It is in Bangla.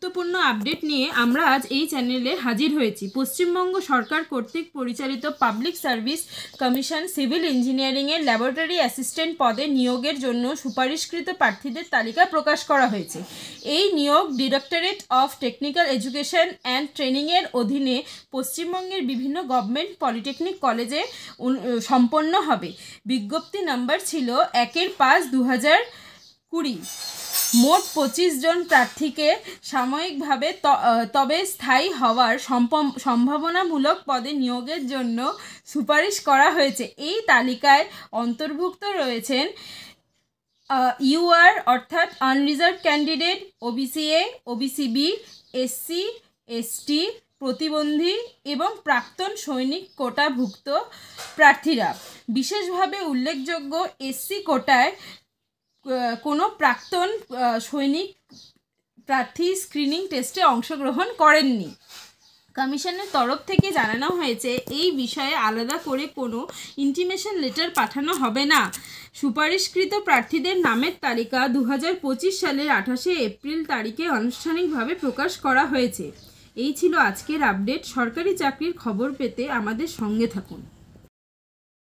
গুরুত্বপূর্ণ আপডেট নিয়ে আমরা আজ এই চ্যানেলে হাজির হয়েছি। পশ্চিমবঙ্গ সরকার কর্তৃক পরিচালিত পাবলিক সার্ভিস কমিশন সিভিল ইঞ্জিনিয়ারিংয়ের ল্যাবরেটরি অ্যাসিস্ট্যান্ট পদে নিয়োগের জন্য সুপারিশকৃত প্রার্থীদের তালিকা প্রকাশ করা হয়েছে। এই নিয়োগ directorate of technical education and ট্রেনিংয়ের অধীনে পশ্চিমবঙ্গের বিভিন্ন গভর্নমেন্ট পলিটেকনিক কলেজে সম্পন্ন হবে। বিজ্ঞপ্তি নাম্বার ছিল 1/5/2020। মোট 25 জন প্রার্থীকে সাময়িকভাবে তবে স্থায়ী হওয়ার সম্ভাবনামূলক পদে নিয়োগের জন্য সুপারিশ করা হয়েছে। এই তালিকায় অন্তর্ভুক্ত রয়েছেন ইউআর অর্থাৎ unreserved candidate, OBC-A, OBC B, SC, ST, প্রতিবন্ধী এবং প্রাক্তন সৈনিক কোটাভুক্ত প্রার্থীরা। বিশেষভাবে উল্লেখযোগ্য, এসসি কোটায় কোনো প্রাক্তন সৈনিক প্রার্থী স্ক্রিনিং টেস্টে অংশগ্রহণ করেননি। কমিশনের তরফ থেকে জানানো হয়েছে এই বিষয়ে আলাদা করে কোনো ইন্টিমেশন লেটার পাঠানো হবে না। সুপারিশকৃত প্রার্থীদের নামের তালিকা 2025 সালের 28 এপ্রিল তারিখে আনুষ্ঠানিকভাবে প্রকাশ করা হয়েছে। এই ছিল আজকের আপডেট। সরকারি চাকরির খবর পেতে আমাদের সঙ্গে থাকুন।